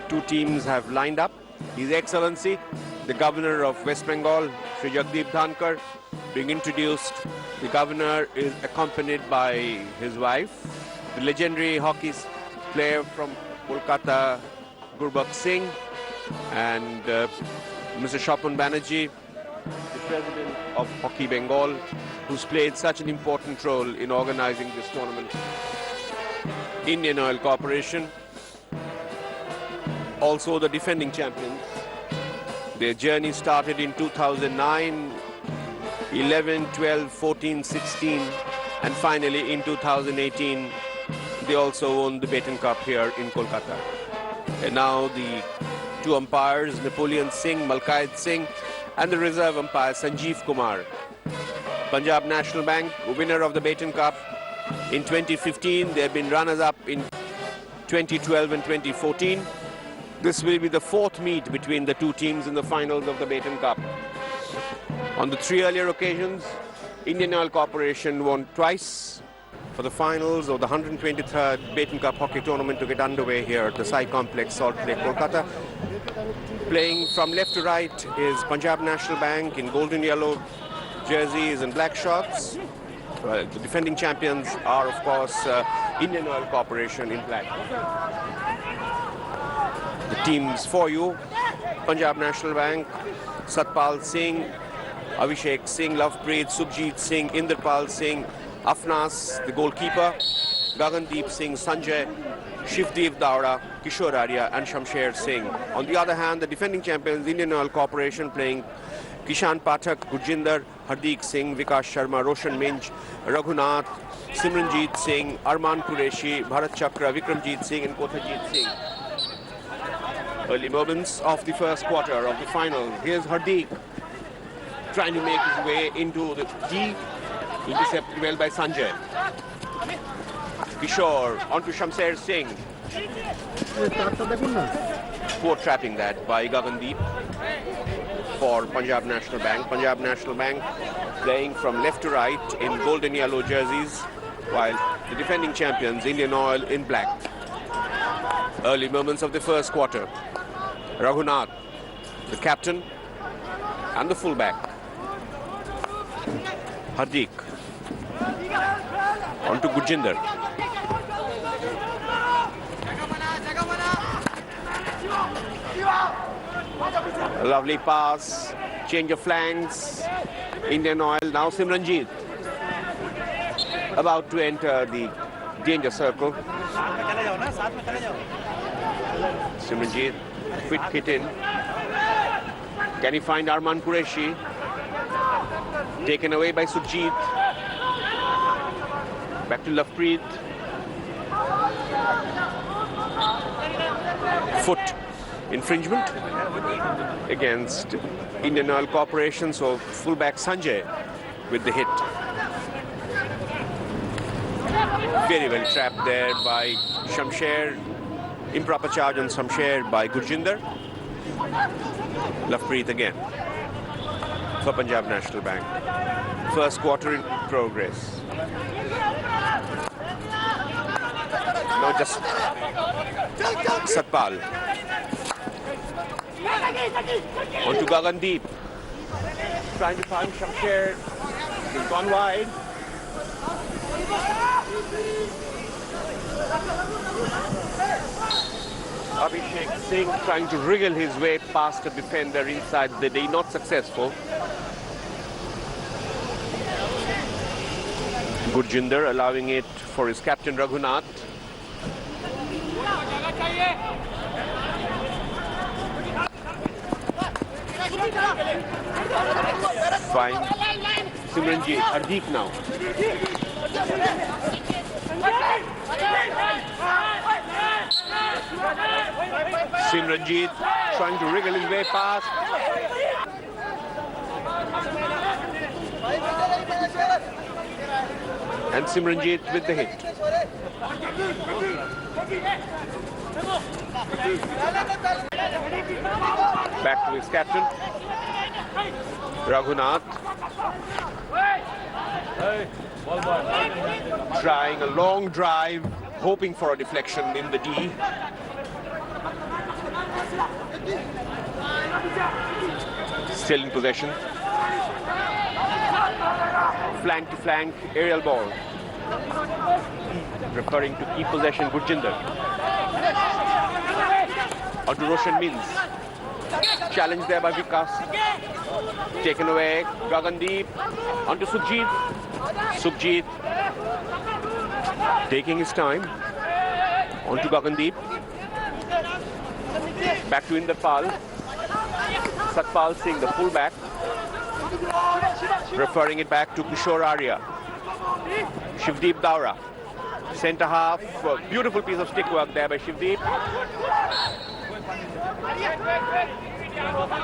two teams have lined up. His Excellency, the Governor of West Bengal, Shri Jagdeep Dhankar, being introduced. The Governor is accompanied by his wife, the legendary hockey player from Kolkata, Gurbakh Singh, and Mr. Shapan Banerjee, the President of Hockey Bengal, who's played such an important role in organizing this tournament. Indian Oil Corporation, also the defending champions. Their journey started in 2009, 11, 12, 14, 16, and finally in 2018, they also won the Baton Cup here in Kolkata. And now the two umpires, Napoleon Singh, Malkaid Singh, and the reserve umpire, Sanjeev Kumar. Punjab National Bank, winner of the Baton Cup in 2015. They have been runners-up in 2012 and 2014. This will be the fourth meet between the two teams in the finals of the Baton Cup. On the three earlier occasions, Indian Oil Corporation won twice. For the finals of the 123rd Baton Cup hockey tournament to get underway here at the Sai Complex, Salt Lake, Kolkata. Playing from left to right is Punjab National Bank in golden yellow jerseys and black shorts. The defending champions are, of course, Indian Oil Corporation in black. The teams for you: Punjab National Bank, Satpal Singh, Abhishek Singh, Lovepreet, Subhjeet Singh, Inderpal Singh, Afnas, the goalkeeper, Gagandeep Singh, Sanjay, Shivdev Dawda, Kishore Arya, and Shamsher Singh. On the other hand, the defending champions, Indian Oil Corporation, playing Kishan Pathak, Gurjinder, Hardik Singh, Vikas Sharma, Roshan Minj, Raghunath, Simranjeet Singh, Arman Qureshi, Bharat Chakra, Vikramjeet Singh, and Kothajit Singh. Early moments of the first quarter of the final. Here's Hardik trying to make his way into the D, intercepted well by Sanjay. Kishore onto Shamsher Singh. Poor trapping that by Gagandeep for Punjab National Bank. Punjab National Bank playing from left to right in golden yellow jerseys, while the defending champions, Indian Oil, in black. Early moments of the first quarter. Raghunath, the captain, and the fullback. Hardik onto Gurjinder. A lovely pass, change of flanks. Indian Oil, now Simranjeet, about to enter the danger circle. Simranjeet, quick hit in. Can he find Arman Qureshi? Taken away by Subhjeet. Back to Lovepreet. Foot infringement against Indian Oil Corporation, so fullback Sanjay with the hit. Very well trapped there by Shamsher. Improper charge on Shamsher by Gurjinder. Lovepreet again for Punjab National Bank. First quarter in progress. Now just Satpal. On to Gagandeep. Trying to find Shamsher. He's gone wide. Abhishek Singh trying to wriggle his way past a defender inside the D, not successful. Gurjinder allowing it for his captain Raghunath. Fine. Simranjeet, Hardik now. Simranjeet trying to wriggle his way past. And Simranjeet with the hit. Back to his captain, Raghunath. Trying a long drive, hoping for a deflection in the D. Still in possession. Flank to flank aerial ball. Preferring to keep possession, Gurjinder. Onto Roshan Means. Challenge there by Vikas. Taken away, Gagandeep. Onto Sukhjit. Sukhjit taking his time. Onto Gagandeep. Back to Inderpal. Satpal Singh, the fullback. Referring it back to Kishore Arya. Shivdeep Daura. Centre half. Beautiful piece of stick work there by Shivdeep.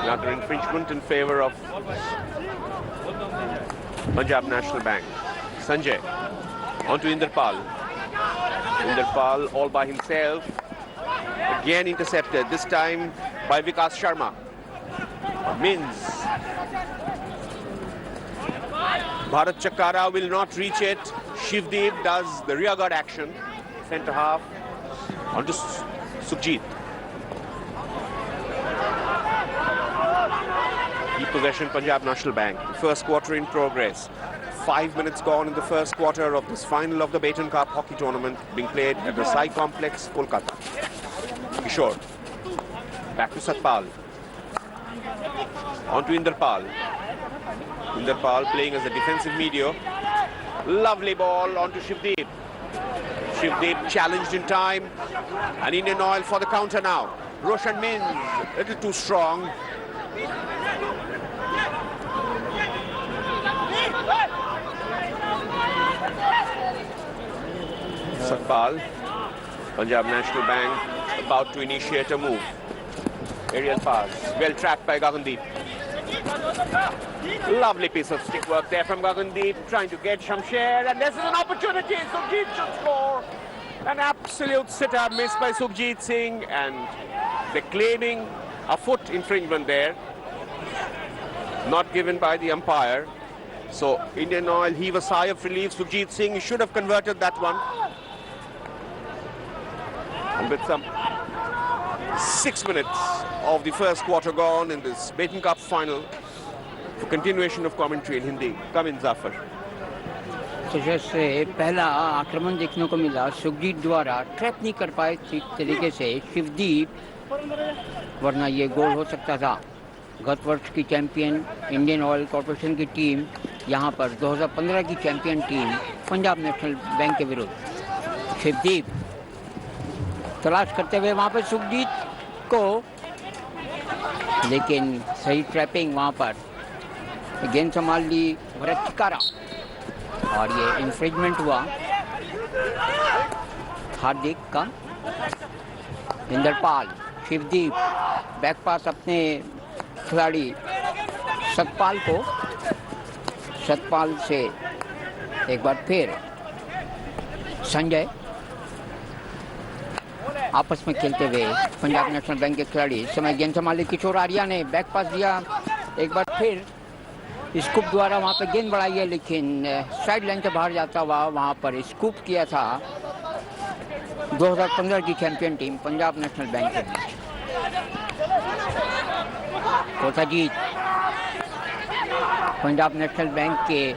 Another infringement in favour of Punjab National Bank. Sanjay. Onto Inderpal. Inderpal all by himself. Again intercepted, this time by Vikas Sharma. Means Bharat Chakara will not reach it. Shivdeep does the rearguard action. Centre half. Onto Sukhjit. Keep possession, Punjab National Bank. First quarter in progress. 5 minutes gone in the first quarter of this final of the Baton Cup hockey tournament being played at the Sai Complex, Kolkata. Kishore. Back to Satpal. On to Inderpal. Inderpal playing as a defensive medium. Lovely ball onto Shivdeep. Shivdeep challenged in time. And Indian Oil for the counter now. Roshan Means, a little too strong. Satpal. Punjab National Bank about to initiate a move. Aerial pass. Well trapped by Gagandeep. Lovely piece of stick work there from Gagandeep. Trying to get Shamsher. And this is an opportunity. Sukhjit should score. An absolute sitter missed by Sukhjit Singh. And they're claiming a foot infringement there. Not given by the umpire. So Indian Oil heave a sigh of relief. Sukhjit Singh should have converted that one. And with some 6 minutes of the first quarter gone in this Baton Cup final, for continuation of commentary in Hindi, come in Zafar. तो जैसे पहला आक्रमण देखने को मिला सुखजीत द्वारा trap नहीं कर पाए ठीक तरीके से शिवदीप, वरना ये गोल हो सकता था। गत वर्ष की चैंपियन इंडियन ऑयल कॉर्पोरेशन की टीम यहाँ पर 2015 की champion team Punjab national bank के विरुद्ध। शिवदीप तलाश करते हुए वहाँ पर सुखजीत को, लेकिन सही ट्रैपिंग वहाँ पर गेंद संभाल ली भरत चिकारा और ये इंफ्रिंजमेंट हुआ हार्दिक का। इंदरपाल, शिवदीप, बैक पास अपने खिलाड़ी सतपाल को, सतपाल से एक बार फिर संजय आपस में खेलते हुए पंजाब नेशनल बैंक के खिलाड़ी। इस समय गेंद संभाली किशोर आर्या ने, बैक पास दिया एक बार फिर स्कूप द्वारा वहाँ पे गेंद बढ़ाई है, लेकिन साइड लाइन से बाहर जाता हुआ वहाँ पर स्कूप किया था 2015 की champion team Punjab national bank के बीच। कोथाजीत पंजाब नेशनल बैंक के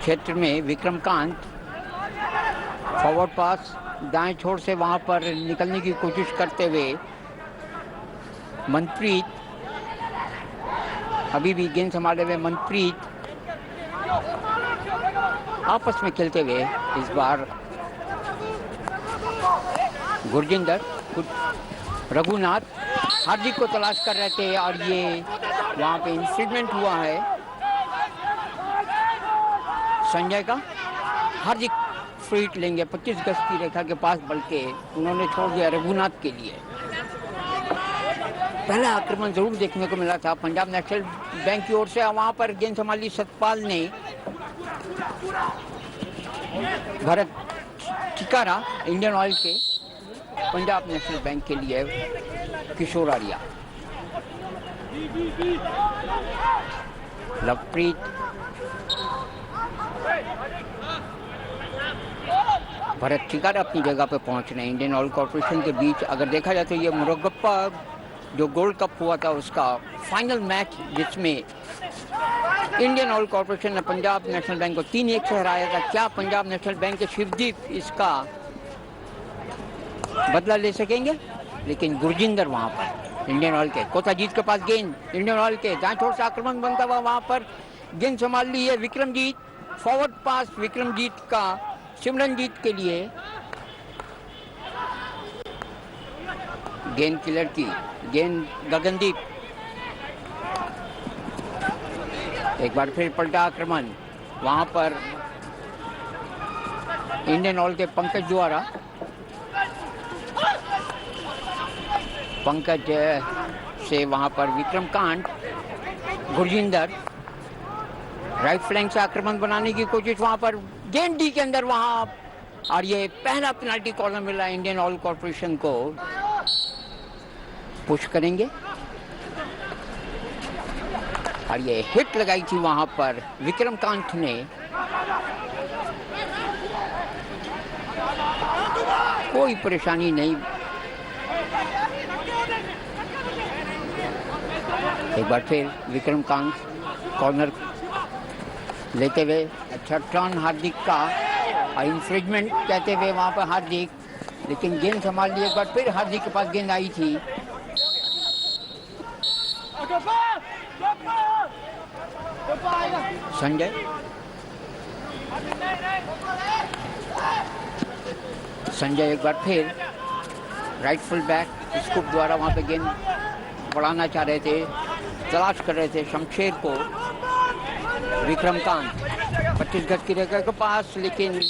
क्षेत्र में विक्रमकांत फॉरवर्ड पास दाएं छोर से वहाँ पर निकलने की कोशिश करते हुए मनप्रीत, अभी भी गेंद संभाले हुए मनप्रीत आपस में खेलते हुए इस बार गुरजिंदर, रघुनाथ हार्दिक को तलाश कर रहे थे और ये वहाँ पे इंसिडेंट हुआ है संजय का। हार्दिक फ्रीट लेंगे 25 गज की रेखा के पास, बल्कि उन्होंने छोड़ दिया रघुनाथ के लिए। पहला आक्रमण जरूर देखने को मिला था पंजाब नेशनल बैंक की ओर से। वहां पर गेंद संभाली सतपाल ने, भरत चिकारा इंडियन ऑयल के, पंजाब नेशनल बैंक के लिए किशोर आर्या। लवप्रीत, भरत चिकारा अपनी जगह पे पहुंच रहे हैं। इंडियन ऑयल कॉर्पोरेशन के बीच अगर देखा जाए तो ये मुरगप्पा जो गोल्ड कप हुआ था उसका फाइनल मैच, जिसमें इंडियन ऑयल कॉर्पोरेशन ने पंजाब नेशनल बैंक को 3-1 से हराया था। क्या पंजाब नेशनल बैंक के शिवदीप इसका बदला ले सकेंगे? लेकिन गुरजिंदर वहां पर इंडियन ऑयल के कोताजीत के पास गेंद, इंडियन ऑयल के दाएं छोर से आक्रमण बनता हुआ वहां पर गेंद संभाल ली है विक्रमजीत। फॉरवर्ड पास विक्रमजीत का सिमरनजीत के लिए, गेंद की लड़की, गेंद गगनदीप, एक बार फिर पलटा आक्रमण वहां पर इंडियन ऑयल के पंकज द्वारा। पंकज से वहां पर विक्रमकांत, गुरजिंदर राइट फ्लैंक से आक्रमण बनाने की कोशिश, वहां पर गेंद डी के अंदर वहां, और ये पहला पेनाल्टी कॉर्नर मिला इंडियन ऑयल कॉर्पोरेशन को। पुश करेंगे और ये हिट लगाई थी वहां पर विक्रमकांत ने। कोई परेशानी नहीं। एक बार फिर विक्रमकांत कॉर्नर लेते हुए, अच्छा टर्न हार्दिक का, और इंफ्रिंजमेंट कहते हुए वहां पर हार्दिक, लेकिन गेंद संभाल ली। एक बार फिर हार्दिक के पास गेंद आई थी। संजय, संजय एक बार फिर राइट फुल बैक स्कूप द्वारा वहां पे गेंद बढ़ाना चाह रहे थे, तलाश कर रहे थे शमशेर को। विक्रमकांत 25 गज की रेखा के पास, लेकिन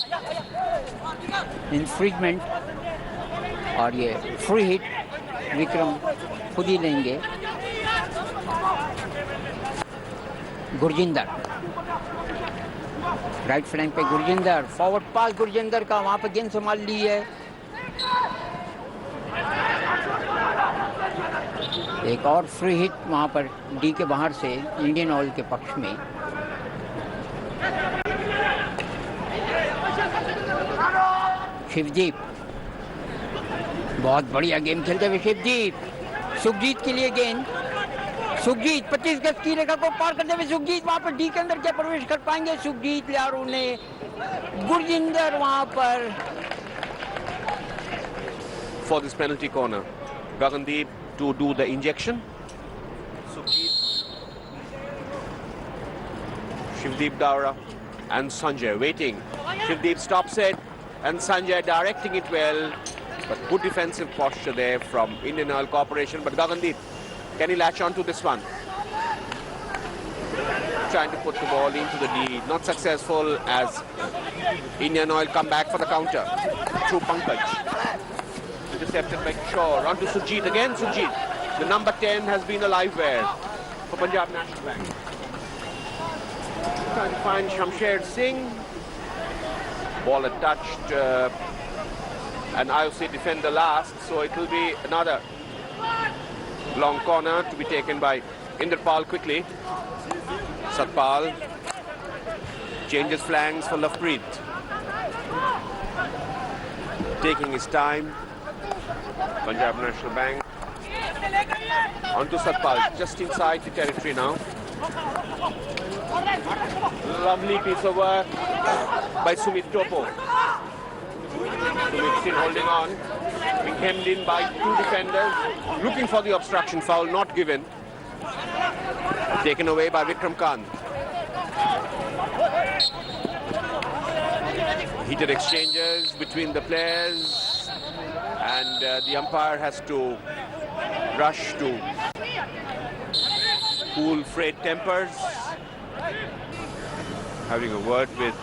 इंफ्रिंजमेंट और ये फ्री हिट विक्रम खुद ही लेंगे। गुरजिंदर राइट फ्लैंक पे, गुरजिंदर फॉरवर्ड पास गुरजिंदर का, वहां पे गेंद संभाल ली है। एक और फ्री हिट वहां पर डी के बाहर से इंडियन ऑयल के पक्ष में। शिवदीप बहुत बढ़िया गेम खेलते हुए शिवदीप, सुखजीत के लिए गेंद, सुखजीत 25 गज की रेखा को पार करते हुए सुखजीत वहां पर डी के अंदर क्या प्रवेश कर पाएंगे? सुखजीत यारों ने, गुरजिंदर वहां पर। For this penalty corner, Gagandeep to do the injection. Sukhjeet, Shivdeep Daura and Sanjay waiting. Shivdeep stops it and Sanjay directing it well, but good defensive posture there from Indian Oil Corporation. But Gagandeep, can he latch on to this one? Trying to put the ball into the lead, not successful as Indian Oil come back for the counter through Pankaj. Intercepted by Kishore, on to Sujit again. Sujit, the number 10 has been a live wire for Punjab National Bank. Trying to find Shamsher Singh. Ball had touched an IOC defender last, so it will be another long corner to be taken by Inderpal quickly. Satpal changes flanks for Lovepreet. Taking his time. Punjab National Bank. On to Satpal, just inside the territory now. Lovely piece of work by Sumit Topo. Sumit still holding on. Being hemmed in by two defenders. Looking for the obstruction foul, not given. Taken away by Vikramkant. Heated exchanges between the players, and the umpire has to rush to cool frayed tempers. Having a word with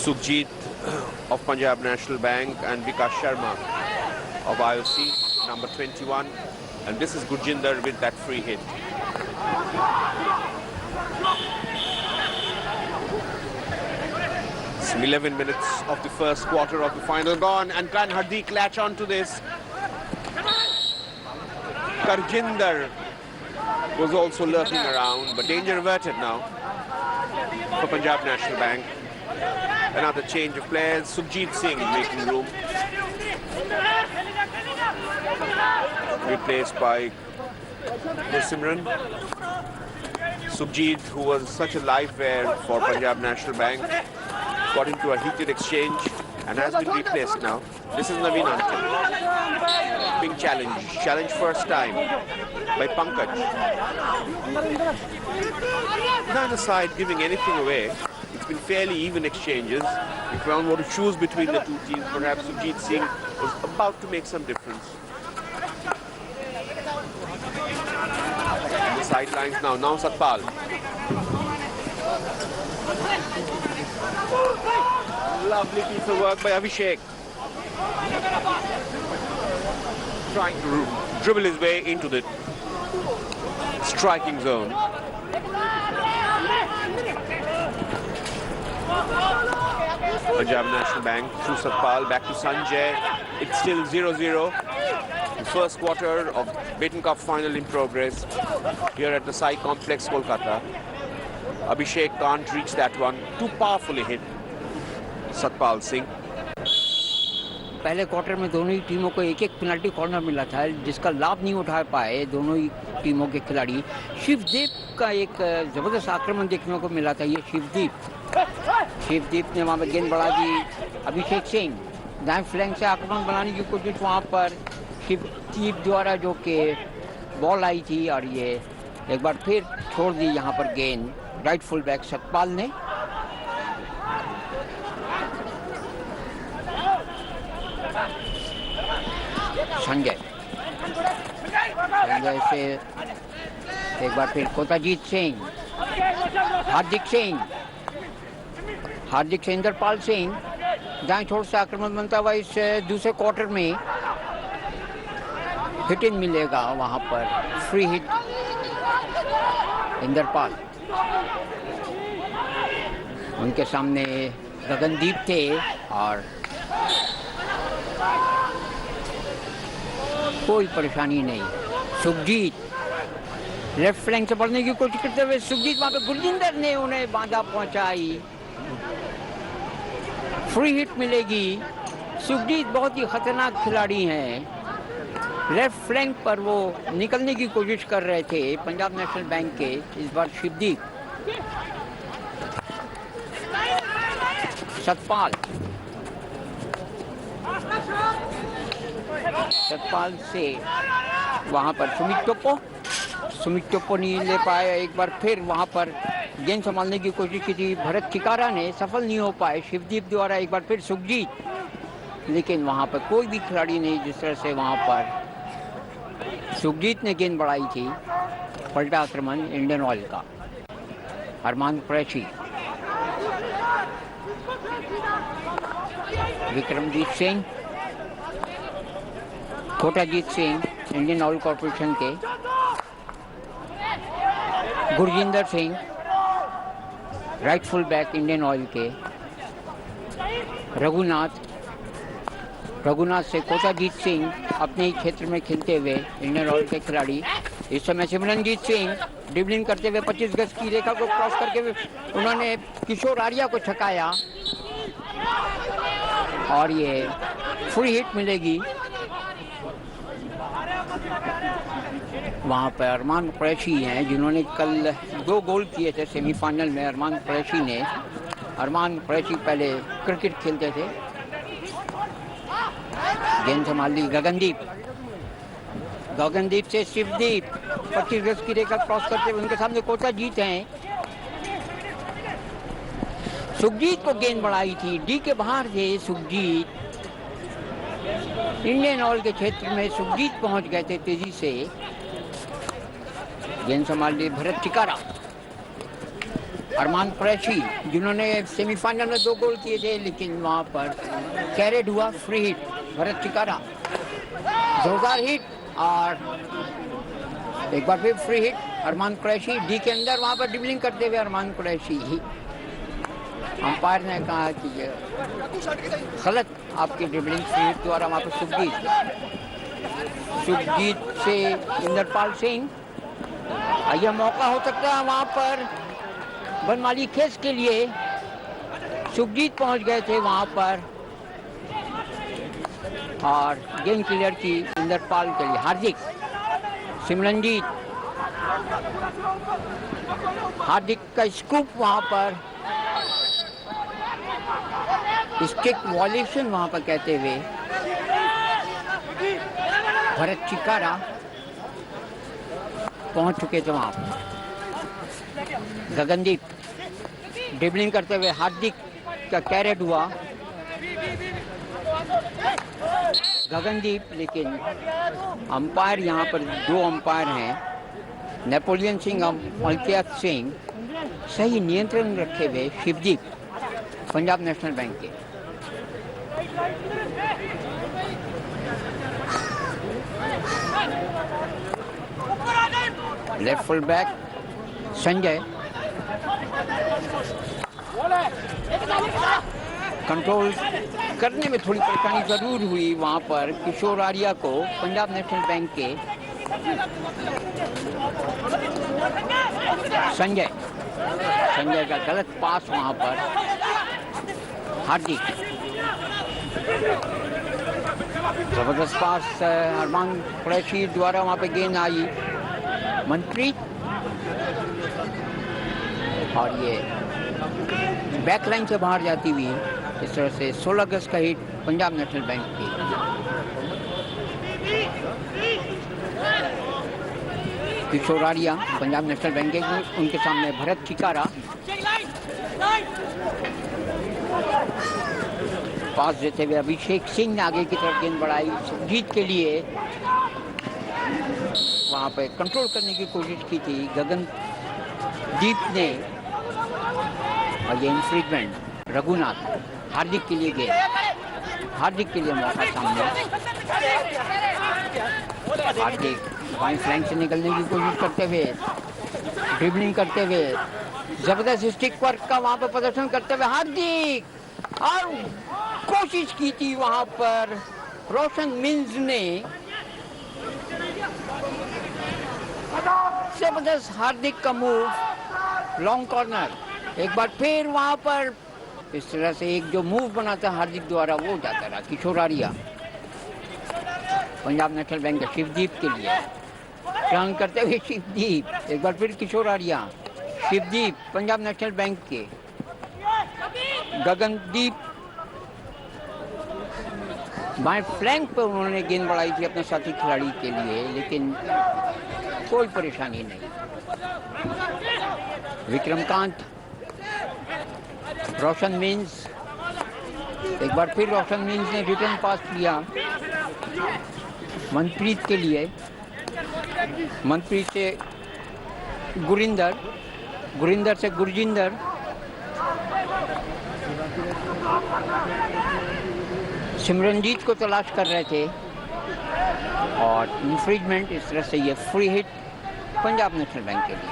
Sukhjeet of Punjab National Bank and Vikas Sharma of IOC, number 21. And this is Gurjinder with that free hit. Some 11 minutes of the first quarter of the final gone, and can Hardik latch on to this? Gurjinder was also lurking around, but danger averted now for Punjab National Bank. Another change of players, Sukhjeet Singh making room. replaced by Simran. Sukhjit, who was such a live wire for Punjab National Bank, got into a heated exchange and has been replaced now. This is Naveen Anchal being challenged first time by Pankaj. Neither side giving anything away. It's been fairly even exchanges. If one were to choose between the two teams, perhaps Sukhjit Singh was about to make some difference. On the sidelines now Satpal. Lovely piece of work by Abhishek. Trying to dribble his way into the striking zone. Punjab National Bank through Satpal, back to Sanjay. It's still 0-0. The first quarter of Baton Cup final in progress here at the Sai Complex, Kolkata. Abhishek can't reach that one. Too powerfully hit. Satpal Singh. पहले quarter में दोनों ही टीमों को एक एक penalty corner मिला था, जिसका लाभ नहीं उठा पाए दोनों ही टीमों के खिलाड़ी। शिवदीप का एक जबरदस्त आक्रमण देखने को मिला था। ये शिवदीप ने वहां पर गेंद बढ़ा दी। अभिषेक सिंह दाएं फ्लैंक से आक्रमण बनाने की कोशिश वहां पर शिवदीप द्वारा, जो कि बॉल आई थी और ये एक बार फिर छोड़ दी यहाँ पर गेंद राइट फुल बैक सतपाल ने। संजय से एक बार फिर कोताजीत सिंह, हार्दिक से इंद्रपाल सिंह, दाएं छोर से आक्रमण बनता हुआ इस दूसरे क्वार्टर में हिट इन मिलेगा। वहां पर फ्री हिट इंद्रपाल, उनके सामने गगनदीप थे और कोई परेशानी नहीं। सुखजीत लेफ्ट फ्लैंक से बढ़ने की कोशिश करते हुए सुखजीत वहां पे गुरजिंदर ने उन्हें बाधा पहुंचाई। फ्री हिट मिलेगी। सुखजीत बहुत ही खतरनाक खिलाड़ी हैं। लेफ्ट फ्लैंक पर वो निकलने की कोशिश कर रहे थे पंजाब नेशनल बैंक के। इस बार शिवदीप, सतपाल से वहां पर सुमित टोप्पो नहीं ले पाए। एक बार फिर वहां पर गेंद संभालने की कोशिश की थी भरत चिकारा ने, सफल नहीं हो पाए। शिवदीप द्वारा एक बार फिर सुखजीत, लेकिन वहां पर कोई भी खिलाड़ी नहीं। जिस तरह से वहां पर सुखजीत ने गेंद बढ़ाई थी, पलटा आक्रमण इंडियन ऑयल का। Arman Qureshi, Vikramjit Singh, Kotajit Singh Indian Oil Corporation के, Gurjinder Singh right full back Indian Oil के, रघुनाथ से कोटाजीत सिंह अपने ही क्षेत्र में खेलते हुए इंडियन ऑयल के खिलाड़ी। इस समय सिमरनजीत सिंह ड्रिबलिंग करते हुए 25 गज की रेखा को क्रॉस करके उन्होंने किशोर आर्या को छकाया और ये फ्री हिट मिलेगी। वहाँ पर अरमान कुरैशी हैं जिन्होंने कल 2 गोल किए थे सेमीफाइनल में। अरमान कुरैशी पहले क्रिकेट खेलते थे। गेंद संभाल ली गगनदीप से शिवदीप, 25 गज की रेखा क्रॉस करते हुए उनके सामने कोटाजीत हैं। सुखजीत को गेंद बढ़ाई थी, डी के बाहर थे सुखजीत। इंडियन ऑयल के क्षेत्र में सुखजीत पहुंच गए थे तेजी से। गेंद संभाल ली भरत चिकारा। अरमान कुरैशी जिन्होंने सेमीफाइनल में 2 गोल किए थे, लेकिन वहां पर कैरेड हुआ फ्री हिट। भरत चिकारा जोरदार हिट और एक बार फिर फ्री हिट। अरमान कुरैशी डी के अंदर वहां पर ड्रिबलिंग करते हुए अरमान कुरैशी ही। अंपायर ने कहा कि गलत आपकी ड्रिबलिंग फ्री हिट द्वारा वहां पर सुखजीत से इंद्रपाल सिंह। यह मौका हो सकता है वहां पर बनमाली खेस के लिए। सुखजीत पहुंच गए थे वहां पर और गेंद क्लियर की गुरिंदर पाल के लिए हार्दिक, सिमरनजीत, हार्दिक का स्कूप वहां पर, स्टिक वॉल्यूशन वहां पर कहते हुए भरत चिकारा पहुंच चुके थे वहां पर। गगनदीप ड्रिबलिंग करते हुए हार्दिक का कैरेट हुआ गगनदीप, लेकिन अंपायर यहाँ पर 2 अंपायर हैं, नेपोलियन सिंह और मलकियत सिंह, सही नियंत्रण रखे हुए शिवदीप पंजाब नेशनल बैंक के। Left full back Sanjay control करने में थोड़ी परेशानी जरूर हुई वहां पर किशोर आर्या को पंजाब नेशनल बैंक के। संजय का गलत पास वहां पर, हार्दिक जबरदस्त पास अरमान कुरैशी द्वारा वहां पे गेंद आई, मनप्रीत, और ये बैकलाइन से बाहर जाती हुई इस तरह से 16 अगस्त का हिट पंजाब नेशनल बैंक की। किशोर आर्या पंजाब नेशनल बैंक के, उनके सामने भरत चिकारा, पास देते हुए अभिषेक सिंह ने आगे की तरफ गेंद बढ़ाई जीत के लिए, वहां पे कंट्रोल करने की कोशिश की थी गगनदीप ने, और ये इंफ्रिजमेंट रघुनाथ, हार्दिक के लिए गेंद, हार्दिक के लिए मौका सामने, हार्दिक बाईं फ्लैंक से निकलने की कोशिश करते हुए, ड्रिबलिंग करते हुए, जबरदस्त स्टिक वर्क का वहां पर प्रदर्शन करते हुए हार्दिक, और कोशिश की थी वहां पर रोशन मिन्स ने, जबरदस्त हार्दिक का मूव, लॉन्ग कॉर्नर, एक बार फिर वहां पर इस तरह से एक जो मूव बना था हार्दिक द्वारा वो जाता रहा। किशोर आर्या पंजाब नेशनल बैंक के शिवदीप के लिए टर्न करते हुए शिवदीप, एक बार फिर किशोर आर्या, शिवदीप पंजाब नेशनल बैंक के, गगनदीप बाएं फ्लैंक पर उन्होंने गेंद बढ़ाई थी अपने साथी खिलाड़ी के लिए, लेकिन कोई परेशानी नहीं। विक्रमकांत, रोशन मीन्स, एक बार फिर रोशन मीन्स ने रिटर्न पास किया मनप्रीत के लिए, मनप्रीत से गुरिंदर, गुरिंदर से गुरजिंदर, सिमरनजीत को तलाश कर रहे थे, और इंफ्रिजमेंट, इस तरह से ये free hit Punjab national bank के लिए।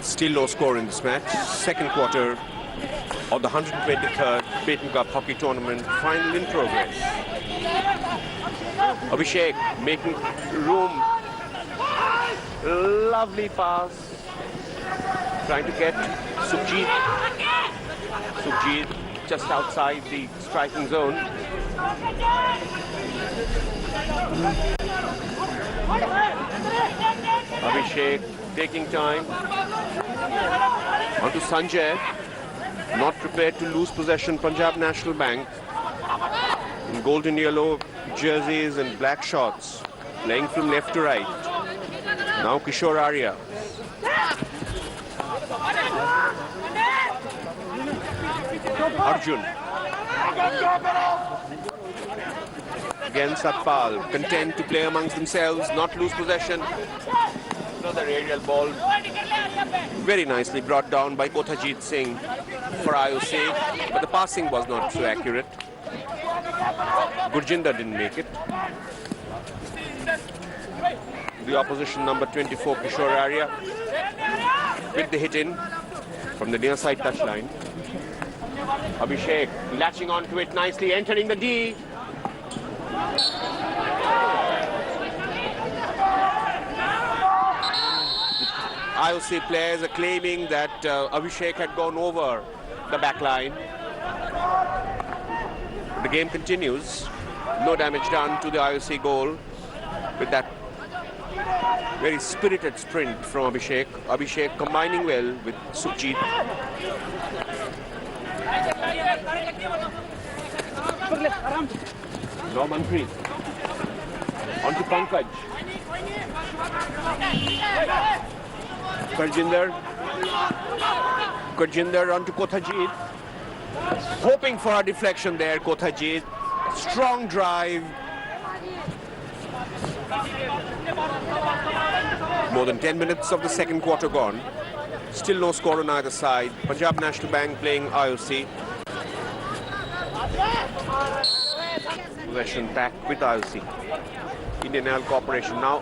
Still no score in this match. Second quarter of the 123rd Payton Cup Hockey Tournament, final in progress. Abhishek making room. Lovely pass. Trying to get Sukhjit. Sukhjit just outside the striking zone. Abhishek taking time. On to Sanjay. Not prepared to lose possession. Punjab National Bank. In golden yellow jerseys and black shorts. Playing from left to right. Now Kishore Arya. Arjun. Again Satpal, content to play amongst themselves, not lose possession. Another aerial ball, very nicely brought down by Kothajit Singh for IOC, but the passing was not so accurate. Gurjinder didn't make it. The opposition number 24, Kishore Arya, with the hit in from the near side touchline. Abhishek latching onto it nicely, entering the D. IOC players are claiming that Abhishek had gone over the back line. The game continues. No damage done to the IOC goal with that very spirited sprint from Abhishek. Abhishek combining well with Sukhjit. Now Manpreet. On to Pankaj. Gurjinder on to Kothajit. Hoping for a deflection there, Kothajit. Strong drive. More than 10 minutes of the second quarter gone. Still no score on either side. Punjab National Bank playing IOC. Possession back with IOC. Indian Oil Corporation now.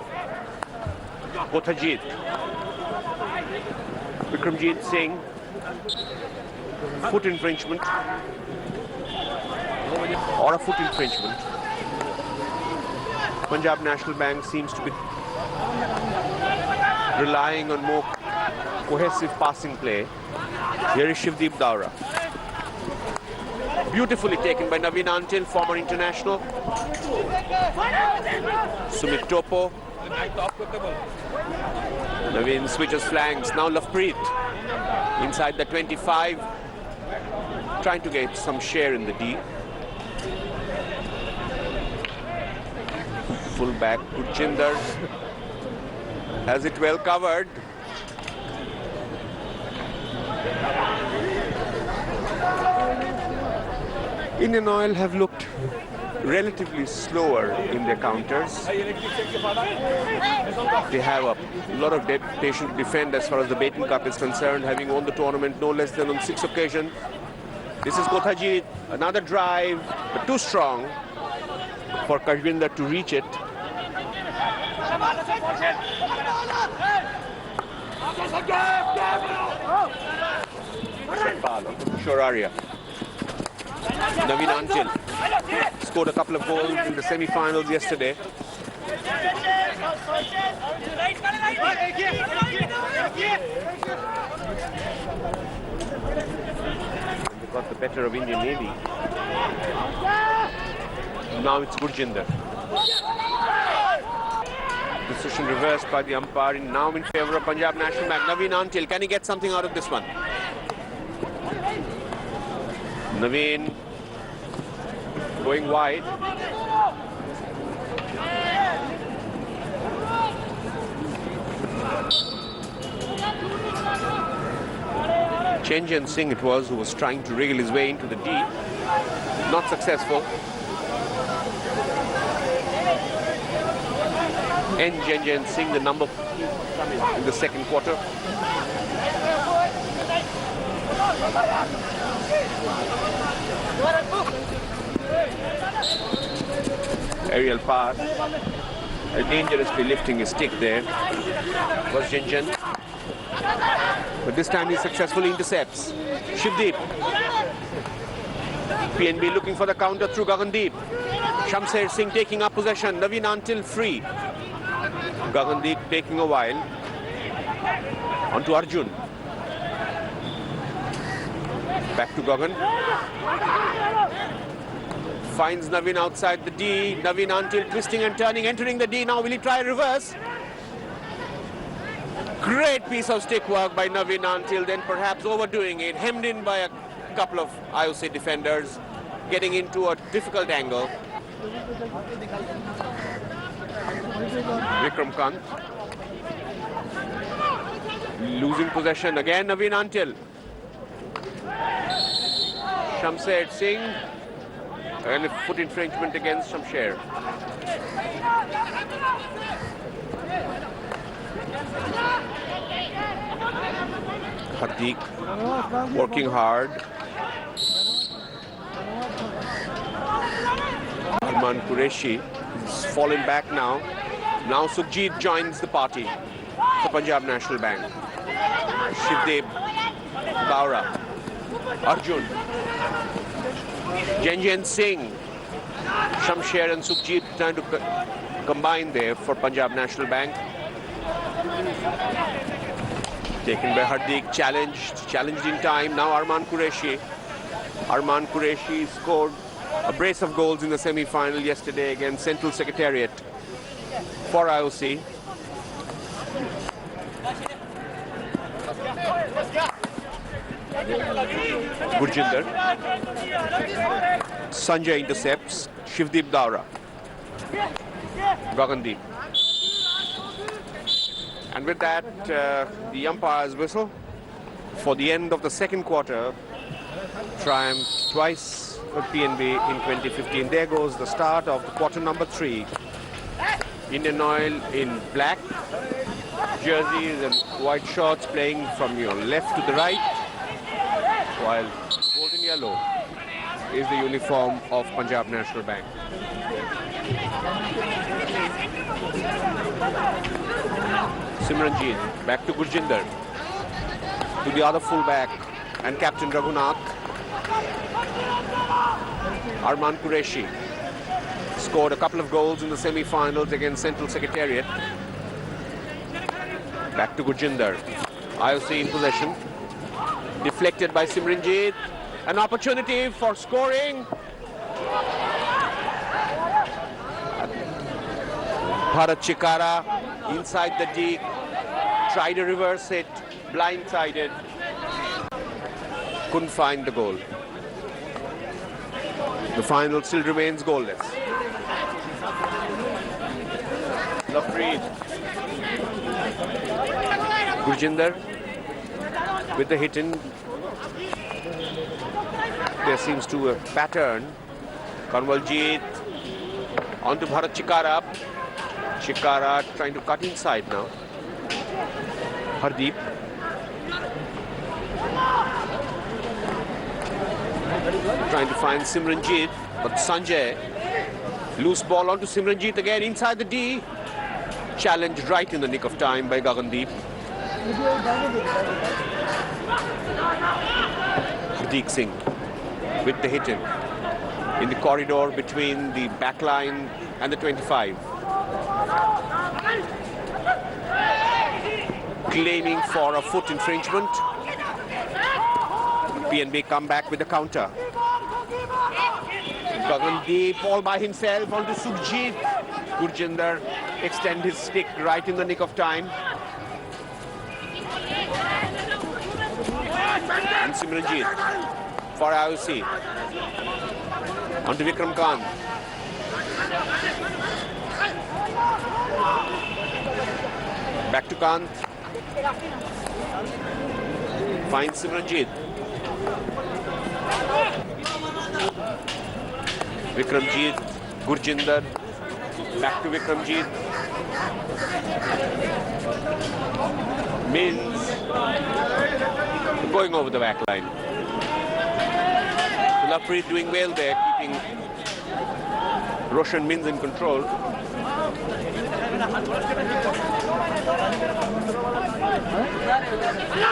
Kothajit. Vikramjit Singh. Foot infringement. Or a foot infringement. Punjab National Bank seems to be relying on more cohesive passing play. Here is Shivdeep Daura. Beautifully taken by Naveen Antil, former international. Sumit Topo. Naveen switches flanks. Now Lovepreet inside the 25. Trying to get some share in the D. Full back Gurjinder has it well covered. Indian Oil have looked relatively slower in their counters. They have a lot of dedication to defend as far as the Baton Cup is concerned, having won the tournament no less than on 6 occasions. This is Kothajit, another drive, but too strong for Gurjinder to reach it. Shoraria. Naveen Antil scored a couple of goals in the semi-finals yesterday. They got the better of Indian Navy. Now it's Gurjinder. Decision reversed by the umpire, now in favour of Punjab National Bank. Naveen Antil, can he get something out of this one? Naveen going wide. Chenjian Singh it was who was trying to wriggle his way into the D. Not successful. And Chenjian Singh, the number 15, coming in the second quarter. Aerial pass. Dangerously lifting his stick there was Chenjian. But this time he successfully intercepts. Shivdeep. PNB looking for the counter through Gagandeep. Shamsher Singh taking up possession. Naveen Antil free. Gagandeep taking a while. On to Arjun. Back to Gagan. Finds Naveen outside the D. Naveen Antil twisting and turning, entering the D. Now will he try reverse? Great piece of stick work by Naveen Antil, then perhaps overdoing it. Hemmed in by a couple of IOC defenders. Getting into a difficult angle. Vikram Kant. Losing possession again, Naveen Antil. Shamsher Singh. And a foot infringement against Shamsher. Hardik working hard. Arman Qureshi is fallen back now. Now Sukhjit joins the party for Punjab National Bank. Shivdeep Daura. Arjun. Chenjian Singh. Shamsher and Sukhjit trying to combine there for Punjab National Bank. Taken by Hardik, challenged in time. Now Arman Qureshi. Arman Qureshi scored A brace of goals in the semi-final yesterday against Central Secretariat for IOC. Gurjinder. Sanjay intercepts. Shivdeep Daura. Gagandeep. And with that, the umpire's whistle for the end of the second quarter. Triumph twice for PNB in 2015. There goes the start of the quarter number 3. Indian Oil in black jerseys and white shorts playing from your left to the right, while golden yellow is the uniform of Punjab National Bank. Simranjeet back to Gurjinder, to the other fullback and captain Raghunath. Arman Qureshi scored a couple of goals in the semi-finals against Central Secretariat. Back to Gurjinder. IOC in possession. Deflected by Simranjeet. An opportunity for scoring. Bharat Chikara inside the D. Tried to reverse it. Blindsided. Couldn't find the goal. The final still remains goalless. Lafreed. Gurjinder with the hit in. There seems to be a pattern. Kanwaljit onto Bharat Chikara. Chikara trying to cut inside now. Hardeep. Trying to find Simranjeet, but Sanjay. Loose ball onto Simranjeet again inside the D. Challenged right in the nick of time by Gagandeep. Hardeep Singh with the hit in the corridor between the back line and the 25. Claiming for a foot infringement. PNB come back with a counter. Gagandeep all by himself onto Sukhjit. Gurjinder extend his stick right in the nick of time. And Simranjeet for IOC. Onto Vikram Kant. Back to Kant. Finds Simranjeet. Vikramjeet, Gurjinder, back to Vikramjeet. Mins going over the back line. Lafreed doing well there, keeping Roshan Mins in control.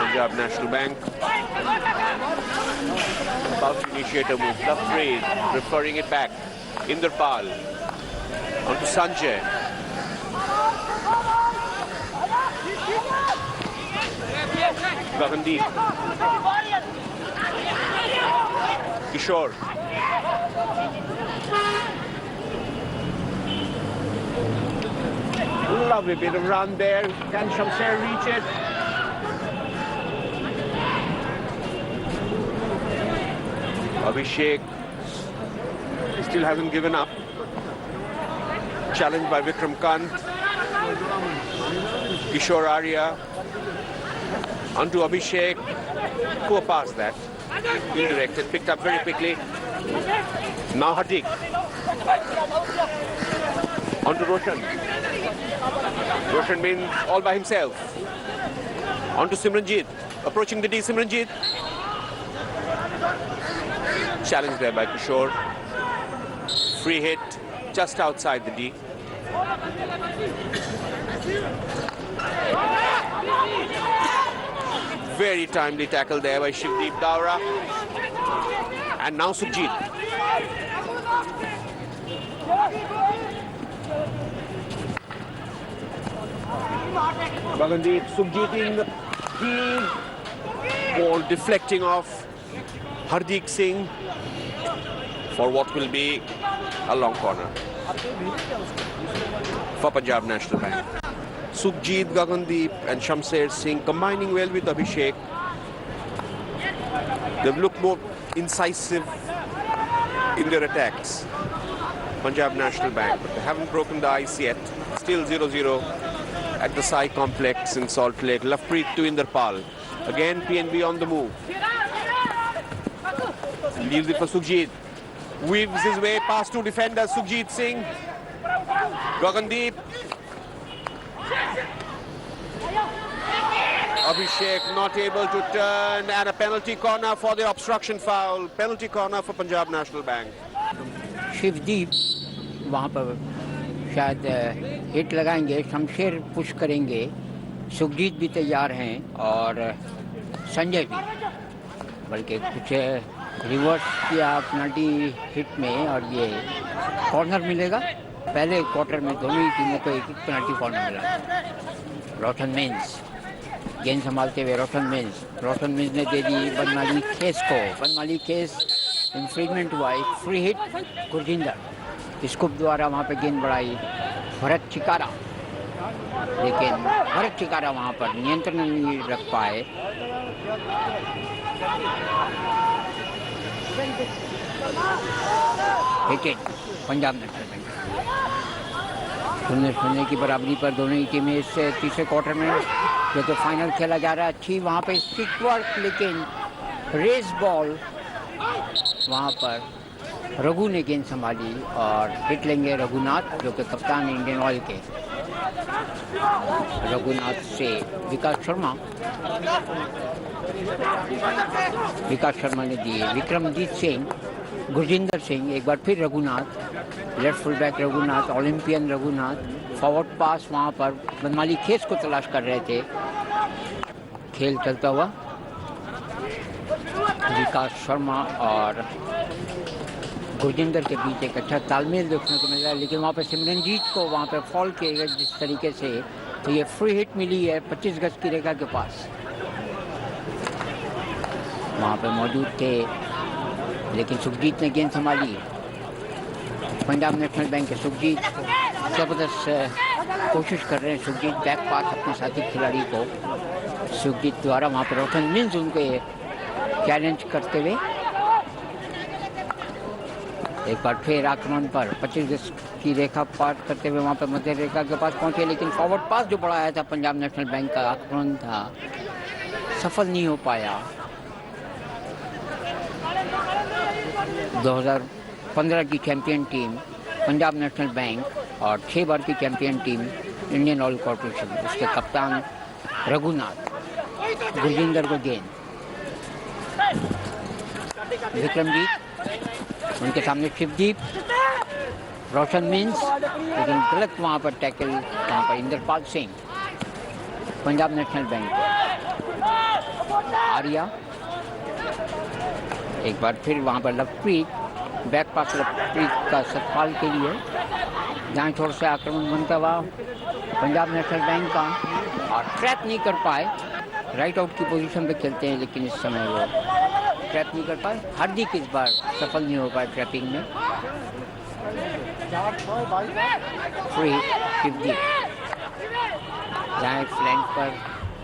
Punjab National Bank about to initiate a move. Lafreed referring it back. Inderpal onto Sanjay. Gagandeep. Kishore. Lovely bit of run there. Can Shamsher reach it? Abhishek still hasn't given up. Challenged by Vikram Kant. Kishore Arya onto Abhishek. Go past that. Indirected, picked up very quickly. Now Hardik. Onto Roshan. Roshan Mins all by himself. Onto Simranjeet. Approaching the D, Simranjeet. Challenged there by Kishore. Free hit just outside the D. Very timely tackle there by Shivdeep Daura. And now Sukhjit. Gagandeep, Sukhjit in the heave. Ball deflecting off Hardeep Singh for what will be a long corner for Punjab National Bank. Sukhjit, Gagandeep and Shamsher Singh combining well with Abhishek. They've looked more incisive in their attacks, Punjab National Bank, but they haven't broken the ice yet. Still 0-0 at the Sai complex in Salt Lake. Lovepreet to Inderpal. Again PNB on the move. Leaves it for Sukhjit. Weaves his way past two defenders. Sukhjit Singh. Gagandeep. Abhishek not able to turn, and a penalty corner for the obstruction foul. Penalty corner for Punjab National Bank. Shivdeep वहाँ पर शायद hit लगाएंगे, Shamsher push करेंगे, सुखजीत भी तैयार हैं और संजय भी, बल्कि कुछ रिवर्स किया पेनल्टी हिट में और ये कॉर्नर मिलेगा। पहले क्वार्टर में दोनों ही टीमों को एक पेनल्टी कॉर्नर मिला। रोशन मिन्स गेंद संभालते हुए रोशन मिन्स ने दे दी बनमाली खेस को। बनमाली खेस इंफ्रिजमेंट हुआ, एक फ्री हिट गुरजिंदर स्कूप द्वारा वहाँ पे गेंद बढ़ाई भरत चिकारा, लेकिन भरत चिकारा वहाँ पर नियंत्रण नहीं रख पाए। Wicket Punjab national bank. 0-0 की बराबरी पर दोनों ही टीमें इस तीसरे क्वार्टर में जो कि फाइनल खेला जा रहा है। अच्छी वहाँ पे स्टिक वर्क, लेकिन रेस बॉल वहाँ पर रघु ने गेंद संभाली और हिट लेंगे रघुनाथ, जो कि कप्तान इंडियन ऑयल के। रघुनाथ से विकास शर्मा ने दिए, विक्रमजीत सिंह, गुरजिंदर सिंह, एक बार फिर Raghunath, left full back Raghunath, Olympian Raghunath. Forward pass वहाँ पर बनमाली खेस को तलाश कर रहे थे। खेल चलता हुआ विकास शर्मा और गुरजिंदर के बीच एक अच्छा तालमेल देखने को मिल रहा है, लेकिन वहाँ पे सिमरनजीत को वहाँ पे फॉल किया गया जिस तरीके से, तो ये फ्री हिट मिली है 25 गज की रेखा के पास। वहाँ पे मौजूद थे, लेकिन सुखजीत ने गेंद संभाली। पंजाब नेशनल बैंक के सुखजीत जबरदस्त कोशिश कर रहे हैं। सुखजीत बैक पास अपने साथी खिलाड़ी को, सुखजीत द्वारा वहाँ पर रोशन मिन्स उनके चैलेंज करते हुए एक बार फिर आक्रमण पर 25 गज की रेखा पार करते हुए वहाँ पर मध्य रेखा के पास पहुँचे, लेकिन फॉरवर्ड पास जो बढ़ाया था पंजाब नेशनल बैंक का आक्रमण था, सफल नहीं हो पाया। 2015 की champion team Punjab national bank और 6 बार की champion team Indian Oil corporation, उसके कप्तान रघुनाथ। गुरजिंदर को गेंद, विक्रमजीत, उनके सामने शिवदीप, रोशन मिन्स, लेकिन गलत वहाँ पर टैकल वहाँ पर इंद्रपाल सिंह। पंजाब नेशनल बैंक आर्या, एक बार फिर वहाँ पर लवप्रीत, बैक पास लवप्रीत का सतपाल के लिए, दाएं छोर से आक्रमण बनता हुआ पंजाब नेशनल बैंक का, और ट्रैप नहीं कर पाए। राइट आउट की पोजीशन पे खेलते हैं, लेकिन इस समय वो ट्रैप नहीं कर पाए। हार्दिक इस बार सफल नहीं हो पाए ट्रैपिंग में। फ्री शिवदीप दाएं फ्लैंक पर,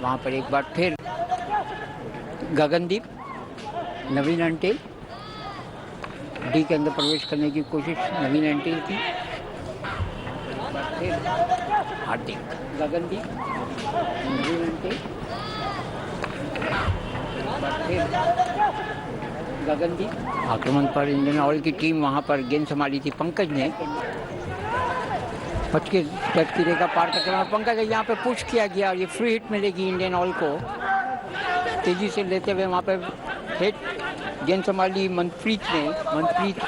वहाँ पर एक बार फिर गगनदीप, नवीन अंटे डी के अंदर प्रवेश करने की कोशिश नवीन अंटे की। फिर हार्दिक, गगनदीप, नवीन अंटे, फिर गगनदीप। आक्रमण पर इंडियन ऑयल की टीम वहाँ पर गेंद संभाली थी पंकज ने। 25 गज की रेखा पार करते हुए पंकज यहाँ पे पुश किया गया और ये फ्री हिट मिलेगी इंडियन ऑयल को। तेजी से लेते हुए वहाँ पे हिट, गेंद संभाली मनप्रीत ने। मनप्रीत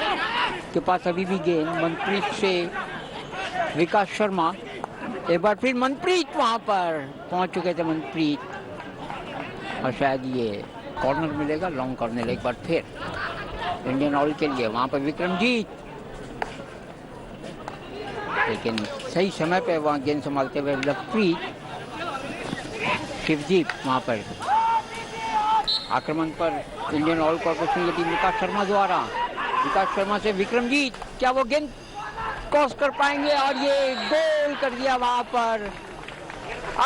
के पास अभी भी गेंद, मनप्रीत से विकास शर्मा, एक बार फिर मनप्रीत वहाँ पर पहुँच चुके थे मनप्रीत, और शायद ये कॉर्नर मिलेगा, लॉन्ग कॉर्नर एक बार फिर इंडियन ऑयल के लिए। वहाँ पर विक्रमजीत, लेकिन सही समय पे वहाँ गेंद संभालते हुए लवप्रीत। शिवदीप वहाँ पर आक्रमण पर इंडियन ऑयल कॉर्पोरेशन की टीम विकास शर्मा द्वारा विकास शर्मा से विक्रमजीत, क्या वो गेंद क्रॉस कर पाएंगे? और ये गोल कर दिया वहां पर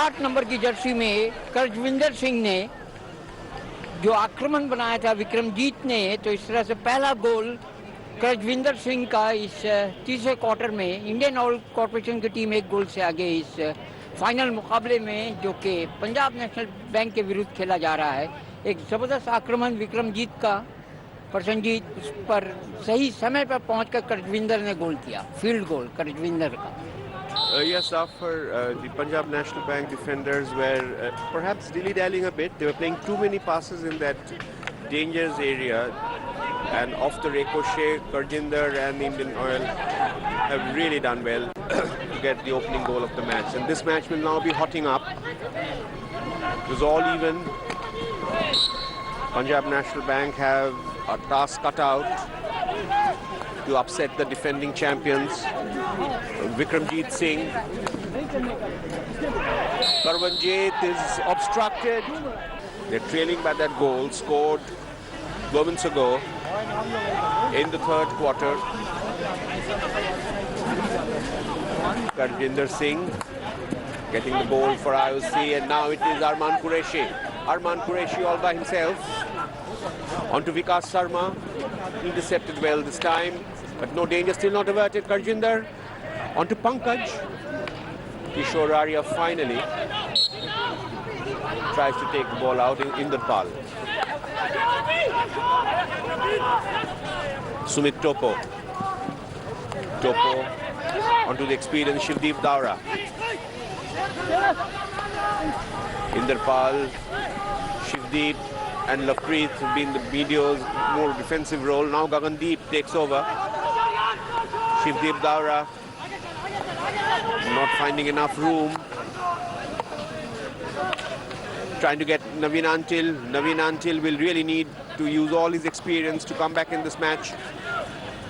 8 नंबर की जर्सी में करजविंदर सिंह ने, जो आक्रमण बनाया था विक्रमजीत ने। तो इस तरह से पहला गोल करजविंदर सिंह का इस तीसरे क्वार्टर में। इंडियन ऑयल कॉर्पोरेशन की टीम 1 गोल से आगे इस फाइनल मुकाबले में, जो कि पंजाब नेशनल बैंक के विरुद्ध खेला जा रहा है। एक जबरदस्त आक्रमण विक्रमजीत का, प्रसन्नजीत उस पर सही समय पर पहुंचकर करजविंदर ने गोल किया, फील्ड गोल करजविंदर का। Yes, after the Punjab National Bank defenders were perhaps dilly-dallying a bit. They were playing too many passes in that dangerous area, and off the ricochet, Karjinder and Indian Oil have really done well to get the opening goal of the match. And this match will now be hotting up. It was all even. Punjab National Bank have a task cut out to upset the defending champions, Vikramjeet Singh. Karwanjit is obstructed. They're trailing by that goal scored moments ago in the third quarter. Karjinder Singh getting the goal for IOC, and now it is Arman Qureshi. Arman Qureshi all by himself. On to Vikas Sharma. Intercepted well this time, but no danger, still not averted. Karjinder on to Pankaj. Kishore Arya finally tries to take the ball out in Inderpal. Sumit Topo. Topo onto the experienced Shivdeep Daura. Inderpal, Shivdeep and Lapreet have been the media's more defensive role. Now Gagandeep takes over. Shivdeep Daura not finding enough room. Trying to get Naveen Antil. Naveen Antil will really need to use all his experience to come back in this match.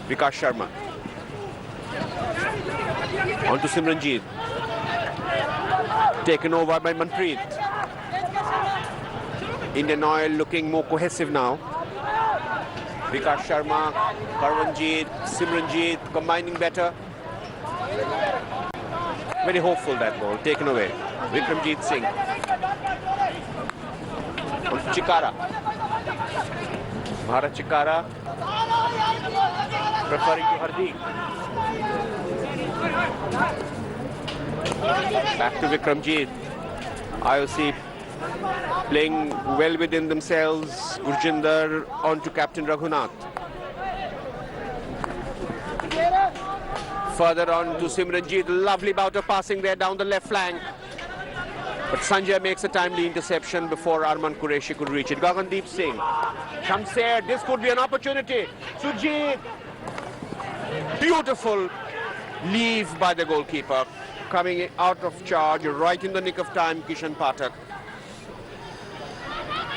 Vikas Sharma. On to Simranjeet. Taken over by Manpreet. Indian Oil looking more cohesive now. Vikas Sharma, Karwanjit, Simranjeet combining better. Very hopeful that ball, taken away. Vikramjeet Singh. Chikara. Bharat Chikara. Preferring to Hardik. Back to Vikramjeet. IOC playing well within themselves. Gurjinder on to Captain Raghunath. Further on to Simranjeet. Lovely bout of passing there down the left flank. But Sanjay makes a timely interception before Arman Qureshi could reach it. Gagandeep Singh. Shamsher, this could be an opportunity. Sujit. Beautiful leave by the goalkeeper. Coming out of charge right in the nick of time, Kishan Pathak.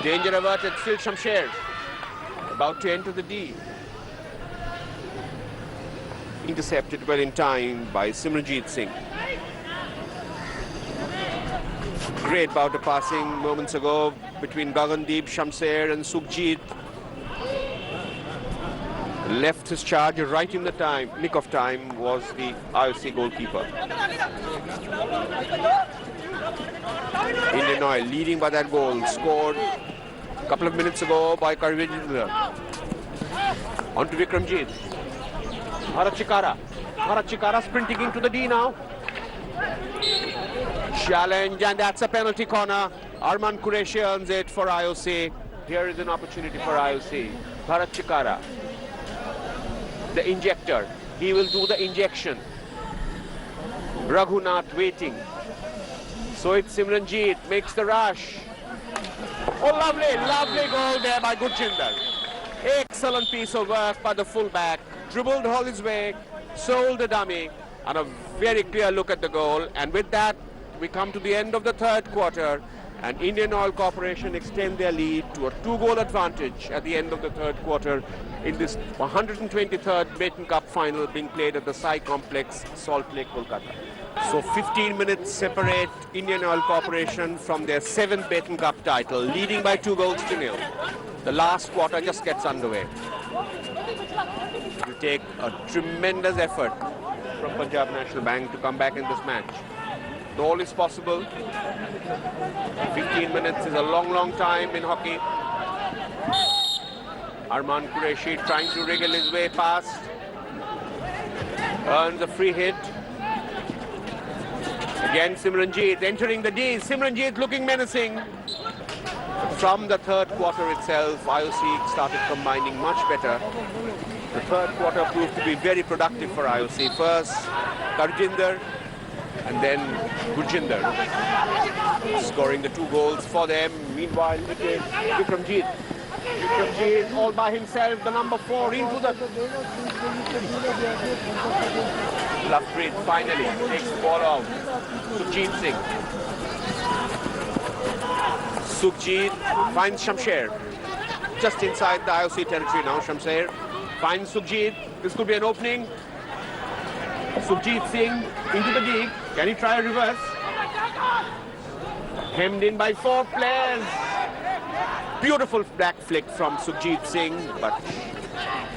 Danger averted, still Shamsher. About to enter the D. Intercepted well in time by Simranjeet Singh. Great bout of passing moments ago between Gagandeep, Shamsher and Sukhjit. Left his charge right in the nick of time was the IOC goalkeeper. Indian Oil leading by that goal, scored a couple of minutes ago by Karvinder. On to Vikramjeet. Bharat Chikara. Bharat Chikara sprinting into the D now. Challenge, and that's a penalty corner. Arman Qureshi earns it for IOC. Here is an opportunity for IOC. Bharat Chikara. The injector. He will do the injection. Raghunath waiting. So it's Simranjeet, makes the rush. Oh, lovely, lovely goal there by Gurjinder. Excellent piece of work by the fullback. Dribbled all his way, sold the dummy, and a very clear look at the goal. And with that, we come to the end of the third quarter, and Indian Oil Corporation extend their lead to a 2-goal advantage at the end of the third quarter in this 123rd Baton Cup final being played at the Sai Complex, Salt Lake, Kolkata. So 15 minutes separate Indian Oil Corporation from their 7th Baton Cup title, leading by 2-0. The last quarter just gets underway. will take a tremendous effort from Punjab National Bank to come back in this match. All is possible. 15 minutes is a long, long time in hockey. Arman Qureshi trying to wriggle his way past. Earns a free hit. Again Simranjeet entering the D. Simranjeet looking menacing. From the third quarter itself, IOC started combining much better. The third quarter proved to be very productive for IOC. First, Karjinder and then Gurjinder scoring the 2 goals for them. Meanwhile, it is Vikramjeet. Vikramjeet all by himself, the number 4 into the... Lovepreet finally takes the ball out. Sukhjeet Singh. Sukhjeet finds Shamsher. Just inside the IOC territory now, Shamsher finds Sukhjeet. This could be an opening. Sukhjeet Singh into the deep. Can he try a reverse? Hemmed in by 4 players. Beautiful back flick from Sukhjeet Singh, but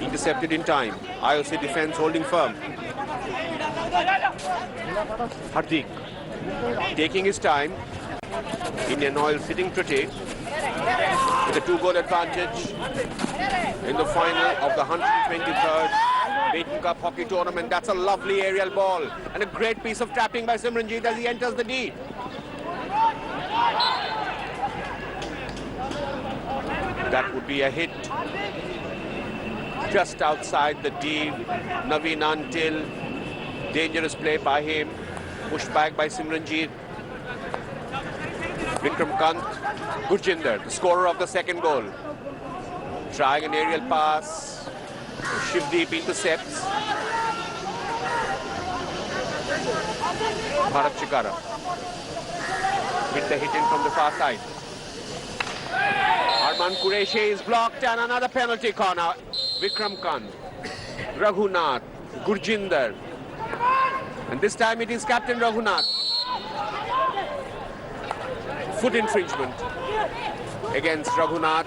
intercepted in time. IOC defense holding firm. Hardik taking his time. Indian Oil sitting pretty with a 2-goal advantage in the final of the 123rd Baton Cup hockey tournament. That's a lovely aerial ball and a great piece of tapping by Simranjeet as he enters the D. That would be a hit just outside the D. Naveen Antil, dangerous play by him, pushed back by Simranjeet. Vikram Kant, Gurjinder, the scorer of the second goal, trying an aerial pass. Shivdeep intercepts. Bharat Chikara with the hit in from the far side. Arman Qureshi is blocked and another penalty corner. Vikram Kant, Raghunath, Gurjinder, and this time it is Captain Raghunath. Foot infringement against Raghunath.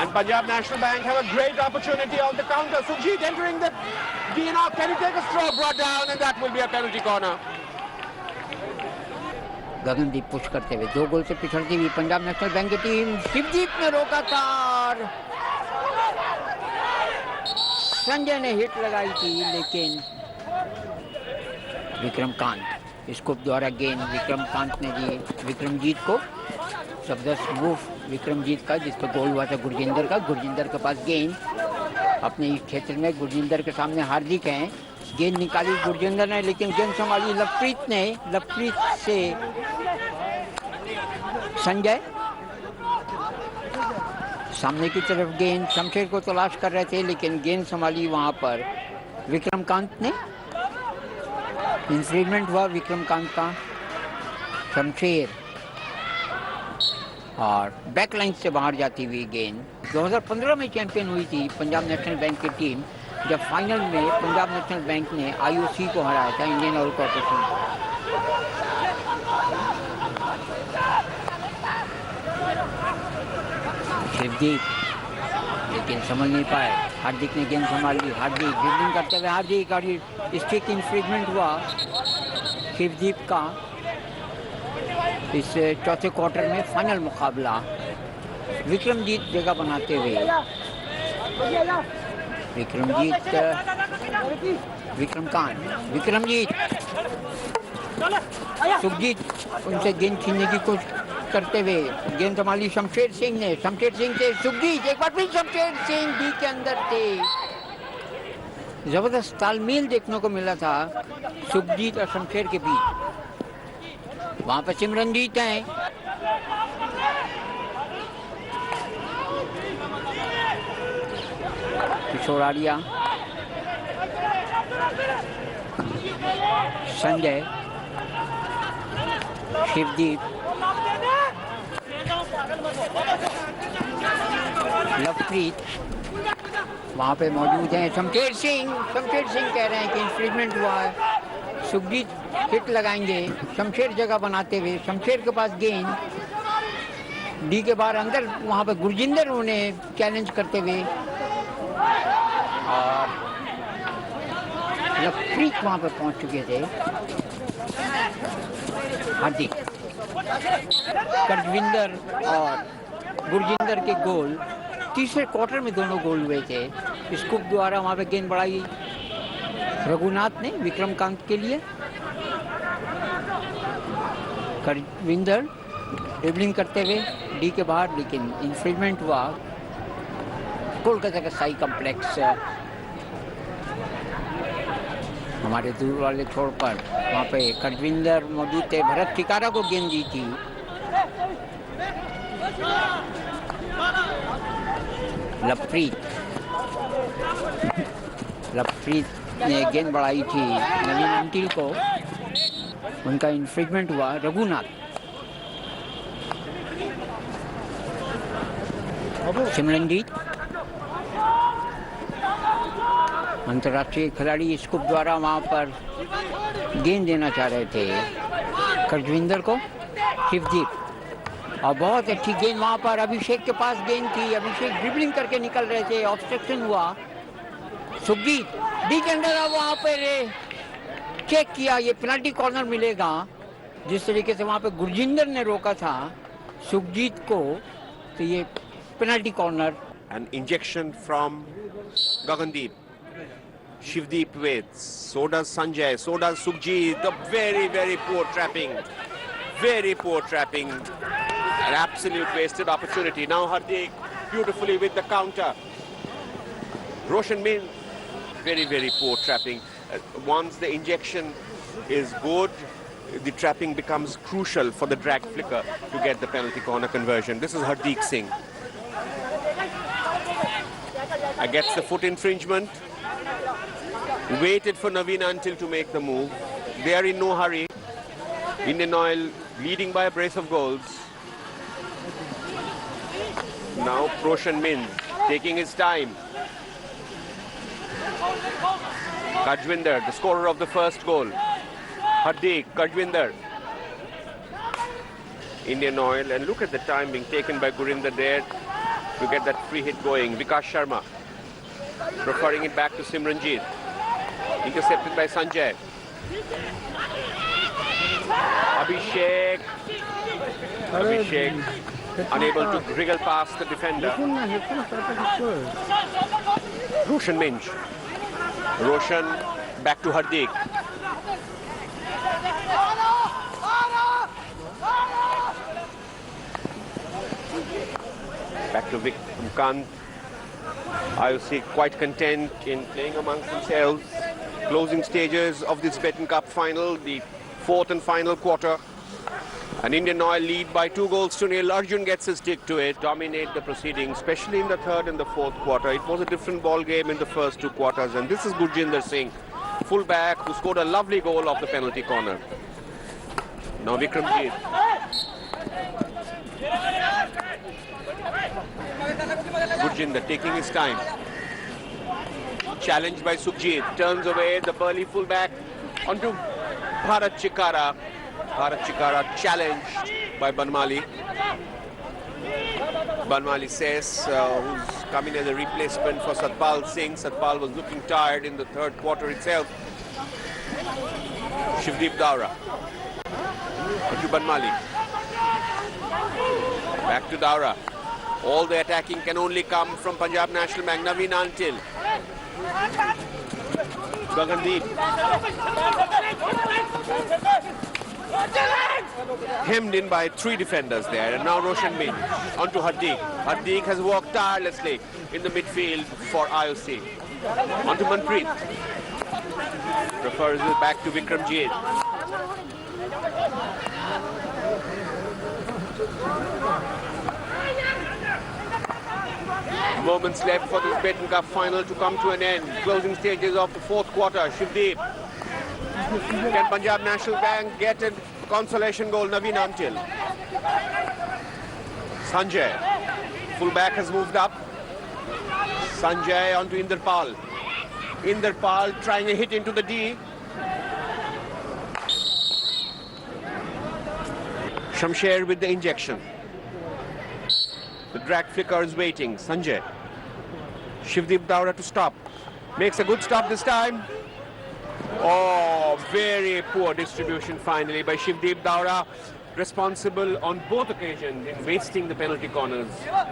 And Punjab National Bank have a great opportunity on the counter. Sukhjeet entering the D now. Can he take a straw? Brought down, and that will be a penalty corner. Gagandeep push करते हुए 2 गोल से पिछड़ती हुई Punjab national bank की team. Shivdeep ने रोका था और संजय ने हिट लगाई थी, लेकिन विक्रमकांत स्कोप द्वारा गेंद विक्रमकांत ने दी विक्रमजीत को। जबरदस्त मूव विक्रमजीत का, जिस पर गोल हुआ था गुरजिंदर का। गुरजिंदर के पास गेंद अपने इस क्षेत्र में, गुरजिंदर के सामने हार्दिक हैं। गेंद निकाली गुरजिंदर ने, लेकिन गेंद संभाली लवप्रीत ने। लवप्रीत से संजय सामने की तरफ गेंद शमशेर को तलाश कर रहे थे, लेकिन गेंद संभाली वहां पर विक्रमकांत ने। इंफ्रिजमेंट हुआ विक्रमकांत का। शमशेर और बैकलाइन से बाहर जाती हुई गेंद। 2015 में चैंपियन हुई थी पंजाब नेशनल बैंक की टीम, जब फाइनल में पंजाब नेशनल बैंक ने आईओसी को हराया था, इंडियन ऑयल कॉर्पोरेशन को। शिवदीप लेकिन समझ नहीं पाए। हार्दिक ने गेंद संभाली। हार्दिक ड्रिबलिंग करते हुए हार्दिक और स्टिक इंफ्रिजमेंट हुआ शिवदीप का। इस चौथे क्वार्टर में फाइनल मुकाबला विक्रमजीत जगह बनाते हुए विक्रमजीत सुखजीत उनसे गेंद छीनने की कोशिश करते हुए गेंद संभाली शमशेर सिंह ने। शमशेर सिंह से सुखजीत, एक बार फिर शमशेर सिंह डी के अंदर थे। जबरदस्त तालमेल देखने को मिला था सुखजीत और शमशेर के बीच। वहां पर सिमरनजीत हैं। किशोर आर्या, संजय, शिवदीप, लवप्रीत वहां पे मौजूद हैं। शमशेर सिंह कह रहे हैं कि इंफ्रिजमेंट हुआ है। सुखजीत हिट लगाएंगे शमशेर जगह बनाते हुए। शमशेर के पास गेंद डी के बाहर अंदर, वहां पर गुरजिंदर उन्हें चैलेंज करते हुए और लफ्रीक वहाँ पर पहुँच चुके थे। हार्दिक, करविंदर और गुरजिंदर के गोल तीसरे क्वार्टर में दोनों गोल हुए थे। स्कूप द्वारा वहाँ पे गेंद बढ़ाई रघुनाथ ने विक्रमकांत के लिए। करविंदर ड्रिबलिंग करते हुए डी के बाहर, लेकिन इंफ्रिजमेंट हुआ। कोलकाता का साई कॉम्प्लेक्स हमारे दूर वाले छोर पर, वहाँ पे करविंदर मौजूद थे। भरत चिकारा को गेंद दी थी। लफ्रीत ने गेंद बढ़ाई थी नवीन अंटिल को, उनका इंफ्रिजमेंट हुआ। रघुनाथ, सिमरनजीत अंतर्राष्ट्रीय खिलाड़ी स्कूप द्वारा वहाँ पर गेंद देना चाह रहे थे करविंदर को। शिवदीप, और बहुत अच्छी गेंद वहाँ पर अभिषेक के पास गेंद थी। अभिषेक ड्रिबलिंग करके निकल रहे थे, ऑब्स्ट्रक्शन हुआ। सुखजीत डी के अंदर वहाँ पर चेक किया, ये पेनल्टी कॉर्नर मिलेगा। जिस तरीके से वहाँ पे गुरजिंदर ने रोका था सुखजीत को, तो ये penalty corner. An injection from Gagandeep. Shivdeep waits. So does Sanjay. So does Sukhjeet. The very, very poor trapping. Very poor trapping. An absolute wasted opportunity. Now Hardik beautifully with the counter. Roshan Min. Very, very poor trapping. Once the injection is good, the trapping becomes crucial for the drag flicker to get the penalty corner conversion. This is Hardik Singh. Gets the foot infringement. Waited for Naveen Until to make the move. They are in no hurry. Indian Oil leading by a brace of goals. Now Roshan Min taking his time. Kajwinder, the scorer of the first goal. Hardik, Kajwinder. Indian Oil, and look at the time being taken by Gurinder there to get that free hit going. Vikas Sharma preferring it back to Simranjeet. Intercepted by Sanjay. Abhishek unable to wriggle past the defender. Roshan Minj. Roshan back to Hardik. Back to Vikrant. IOC quite content in playing amongst themselves. Closing stages of this Betting Cup final, the fourth and final quarter. An Indian Oil lead by 2-0. Arjun gets his stick to it, dominate the proceedings, especially in the third and the fourth quarter. It was a different ball game in the first two quarters, and this is Gurjinder Singh, fullback, who scored a lovely goal off the penalty corner. Now Vikramjit. Gurjinder taking his time. Challenged by Sukhjeet. Turns away the burly fullback onto Bharat Chikara. Bharat Chikara challenged by Banmali. Banmali says, who's coming as a replacement for Satpal Singh. Satpal was looking tired in the third quarter itself. Shivdeep Daura. To Banmali. Back to Daura. All the attacking can only come from Punjab National Bank. Naveen Until. Gagandeep. Hemmed in by three defenders there. And now Roshan Min onto Hardik. Hardik has worked tirelessly in the midfield for IOC. Onto Manpreet. Prefers it back to Vikramjit. Moments left for this Betting Cup final to come to an end. Closing stages of the fourth quarter. Shivdeep. Can Punjab National Bank get a consolation goal? Naveen Until. Sanjay. Fullback has moved up. Sanjay onto Inderpal. Inderpal trying a hit into the D. Shamsher with the injection. The drag flicker is waiting. Sanjay. Shivdeep Daura to stop. Makes a good stop this time. Oh, very poor distribution finally by Shivdeep Daura, responsible on both occasions in wasting the penalty corners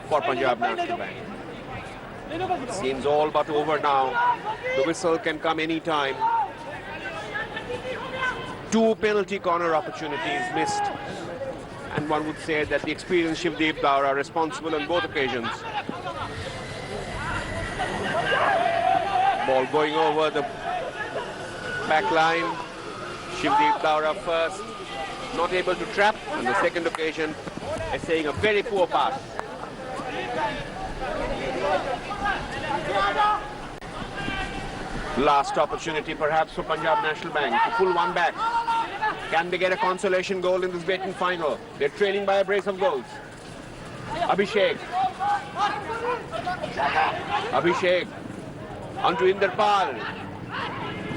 for Punjab National Bank. Seems all but over now. The whistle can come any time. 2 penalty corner opportunities missed. And one would say that the experienced Shivdeep Daura responsible on both occasions. Ball going over the back line. Shivdeep Daura first, not able to trap. On the second occasion, essaying a very poor pass. Last opportunity perhaps for Punjab National Bank to pull one back. Can they get a consolation goal in this Baton final? They're trailing by a brace of goals. Abhishek. Abhishek onto Inderpal.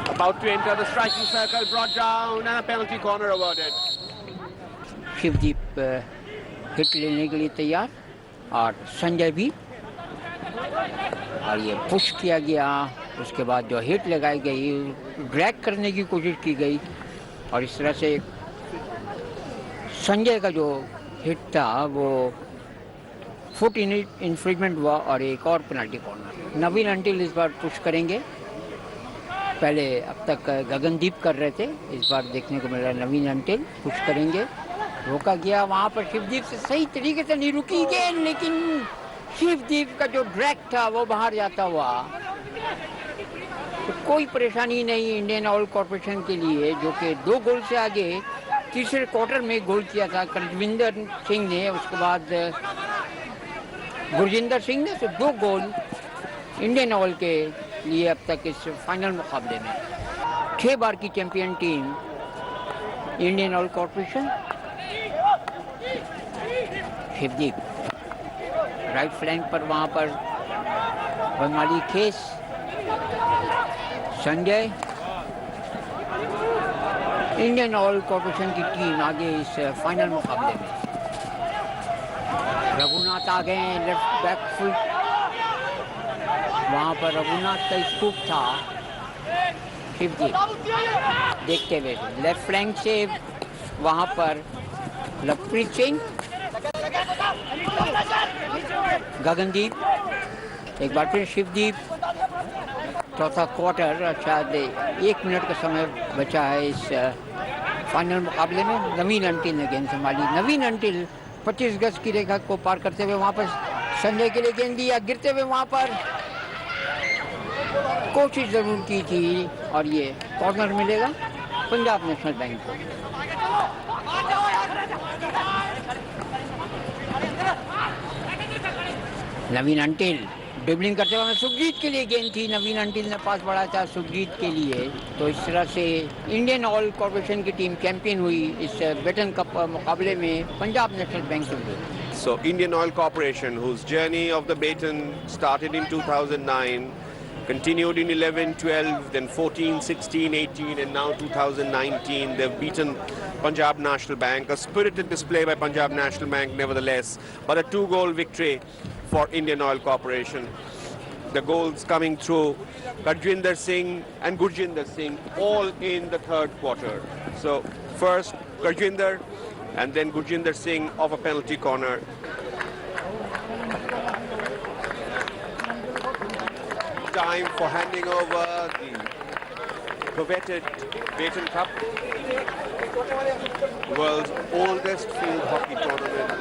About to enter the striking circle, brought down and a penalty corner awarded. Shivdeep hit लेने के लिए तैयार और संजय भी, और ये push किया गया। उसके बाद जो हिट लगाई गई, ड्रैग करने की कोशिश की गई और इस तरह से संजय का जो हिट था वो फुट इन्फ्रिंजमेंट हुआ और एक और पेनल्टी कॉर्नर। नवीन अंटिल इस बार पुश करेंगे। पहले अब तक गगनदीप कर रहे थे, इस बार देखने को मिल रहा है नवीन अंटिल पुश करेंगे। रोका गया वहाँ पर, शिवदीप से सही तरीके से नहीं रुकी गेंद, लेकिन शिवदीप का जो ड्रैग था वो बाहर जाता हुआ। तो कोई परेशानी नहीं इंडियन ऑयल कॉर्पोरेशन के लिए, जो कि 2 गोल से आगे तीसरे क्वार्टर में गोल किया था करविंदर सिंह ने, उसके बाद गुरजिंदर सिंह ने। तो 2 गोल इंडियन ऑयल के लिए अब तक इस फाइनल मुकाबले में। 6 बार की champion team Indian Oil corporation. Shivdeep right flank पर, वहाँ पर बनमाली खेस, संजय। इंडियन ऑयल कॉर्पोरेशन की टीम आगे इस फाइनल मुकाबले में। रघुनाथ आ गए लेफ्ट बैक फुल, वहाँ पर रघुनाथ का स्कूप था। शिवदीप देखते हुए लेफ्ट फ्लैंक से वहाँ पर लवप्रीत सिंह, गगनदीप, एक बार फिर शिवदीप। चौथा क्वार्टर, शायद 1 मिनट का समय बचा है इस फाइनल मुकाबले में। नवीन अंटिल ने गेंद संभाली। नवीन अंटिल 25 गज की रेखा को पार करते हुए वहाँ पर संजय के लिए गेंद दिया, गिरते हुए वहाँ पर कोशिश जरूर की थी और ये कॉर्नर मिलेगा पंजाब नेशनल बैंक को। नवीन अंटिल ड्रिबलिंग करते हुए, सुखजीत के लिए गेंद थी। नवीन अंटिल ने पास बढ़ाया था सुखजीत के लिए। तो इस तरह से इंडियन ऑयल कॉर्पोरेशन की टीम चैंपियन हुई इस बेटन कप मुकाबले में पंजाब नेशनल बैंक से। So Indian Oil Corporation, whose journey of the Baton started in 2009, continued in 11, 12, then 14, 16, 18, and now 2019. They've beaten Punjab National Bank. A spirited display by Punjab National Bank, nevertheless, but a 2-goal victory for Indian Oil Corporation. The goals coming through Gajwinder Singh and Gurjinder Singh, all in the 3rd quarter. So first Gajwinder and then Gurjinder Singh off a penalty corner. Time for handing over the coveted Baton Cup, world's oldest field hockey tournament.